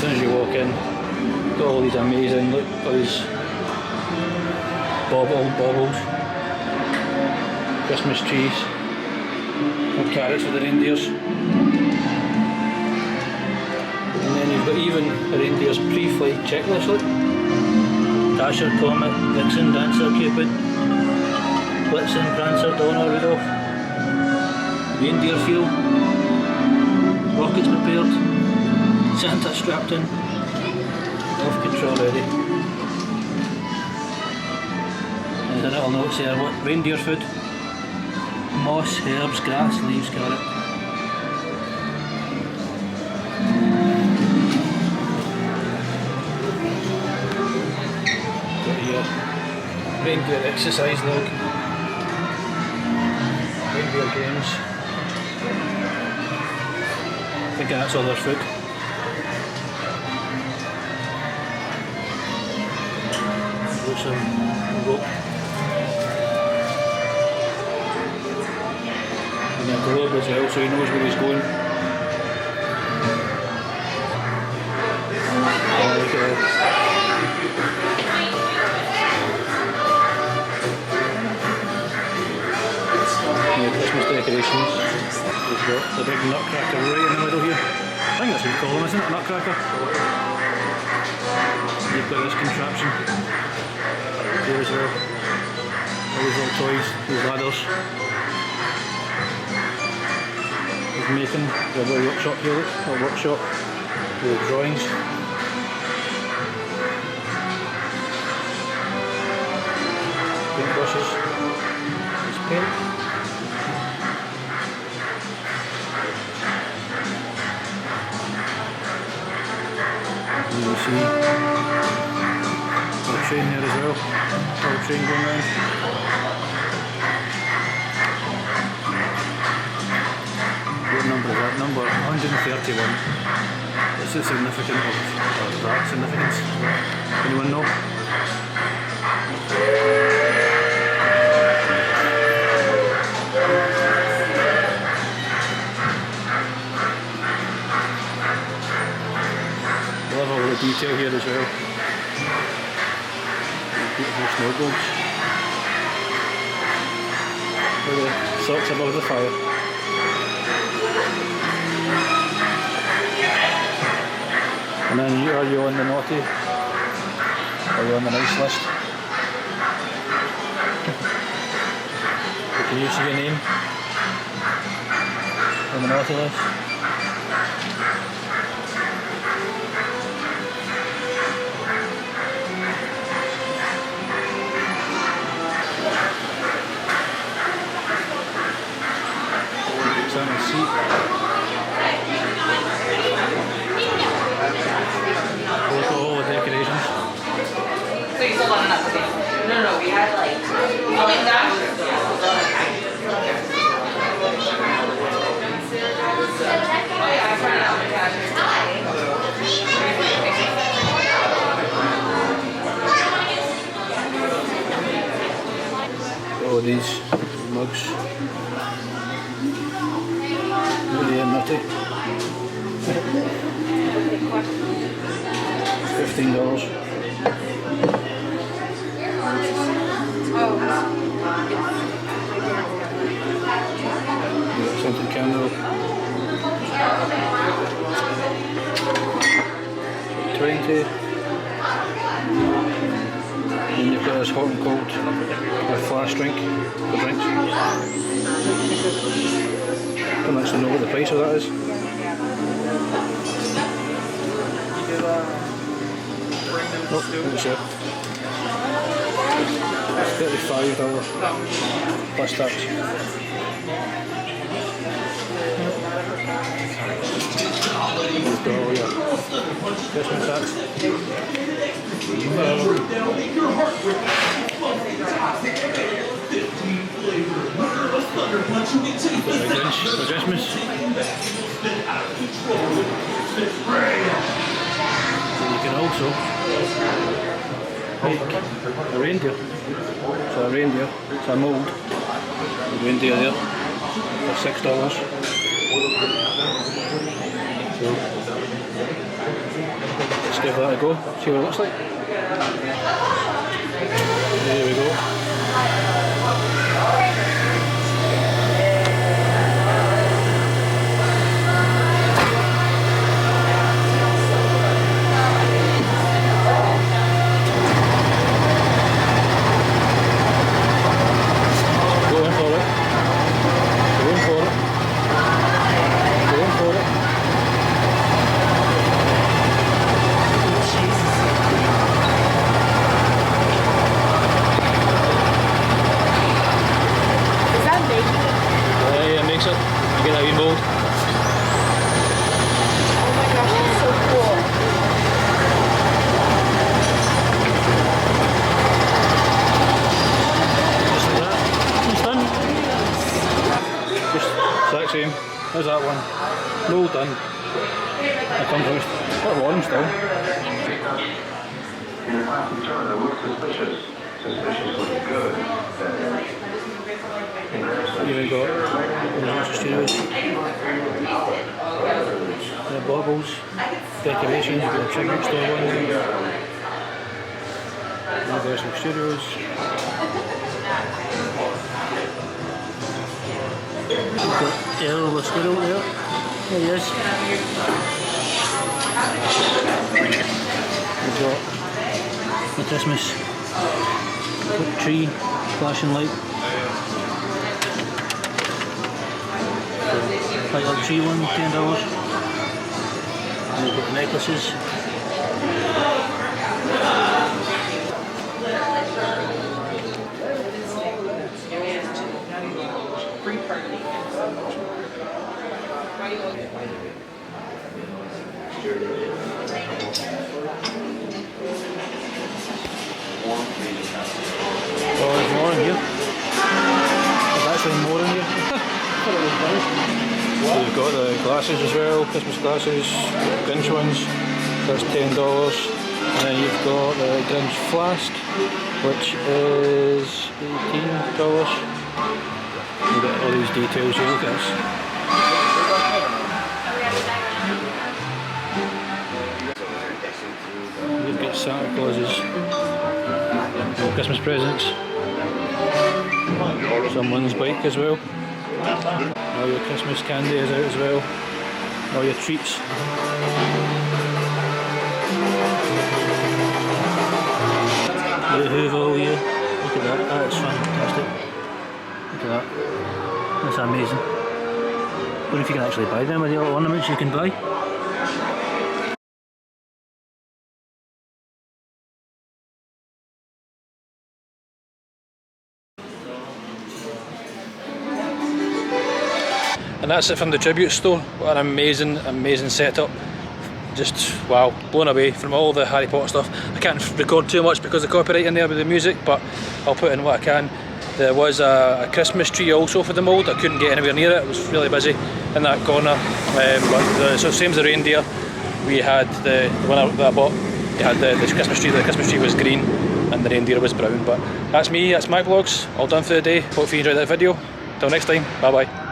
soon as you walk in, got all these amazing, look, all these baubles, Christmas trees, and carrots for the reindeers. And then you've got even a reindeer's pre-flight checklist, look. Dasher, Comet, Vixen, Dancer, Cupid, Blitzen, Prancer, Donner, Rudolph, reindeer fuel, rockets prepared, Santa strapped in, off control ready. There's a little note there, what reindeer food? Moss, herbs, grass, leaves, carrot. Got here, reindeer exercise log, reindeer games. I think that's all their food. Got some rope. And a globe as well, so he knows where he's going. Christmas decorations. We've got the big nutcracker right in the middle here. I think that's what you call them, isn't it? A nutcracker. You've got this contraption here as well. All these little toys, these ladders. He's making the little workshop here, look, a workshop with drawings. Paint brushes. There's paint. And you see a train there as well, a train going round. What number is that? Number 131. What's the significance of that significance? Anyone know? Love all the detail here as well. Beautiful snowboards. With the socks above the fire. And then are you on the naughty? Are you on the nice list? Can you see your name on the naughty list? On the seat. All the decorations. So you still want an update? No, we had like that. Oh yeah, I found out the cash. Oh, these mugs. Really nutty. $15. Scented candle. 20. And you've got this hot and cold flash drink for drinks. I don't actually know what the price of that is. Oh, there's it. $35 plus tax. Oh yeah, Christmas tax. For Christmas. And you can also make a reindeer. So a reindeer, it's a mould. A reindeer there for $6. So Let's give that a go, see what it looks like. There we go. Going for it. Going for it. Going for it. Yeah, it makes it. You get that wee mould. Oh my gosh, that's so cool. Just like that. It's done. Just exact same. There's that one. Mould done. That comes out. Quite warm still. That looks suspicious. Suspicious looking good. Here we go. There's studios. The baubles, decorations, you've got the tribute store ones. Universal Studios. We've got Earl the squirrel there. There he is. We've got the Christmas tree, flashing light. Light up tree one, $10. And we've got the necklaces. Oh, there's more in here. There's actually more in here. So you've got the glasses as well, Christmas glasses, Grinch ones, that's $10. And then you've got the Grinch flask, which is $18. You've got all these details here, look at this. You've got Santa Claus's Christmas presents, someone's bike as well. All your Christmas candy is out as well. All your treats. The Hoover all here. Look at that. That's fantastic. Look at that. That's amazing. I don't know if you can actually buy them with the little ornaments you can buy. And that's it from the tribute store. What an amazing, amazing setup. Just wow, blown away from all the Harry Potter stuff. I can't record too much because of copyright in there with the music, but I'll put in what I can. There was a Christmas tree also for the mould. I couldn't get anywhere near it. It was really busy in that corner. So same as the reindeer, we had the one that I bought. We had the Christmas tree. The Christmas tree was green and the reindeer was brown. But that's me. That's my vlogs. All done for the day. Hope you enjoyed that video. Till next time. Bye bye.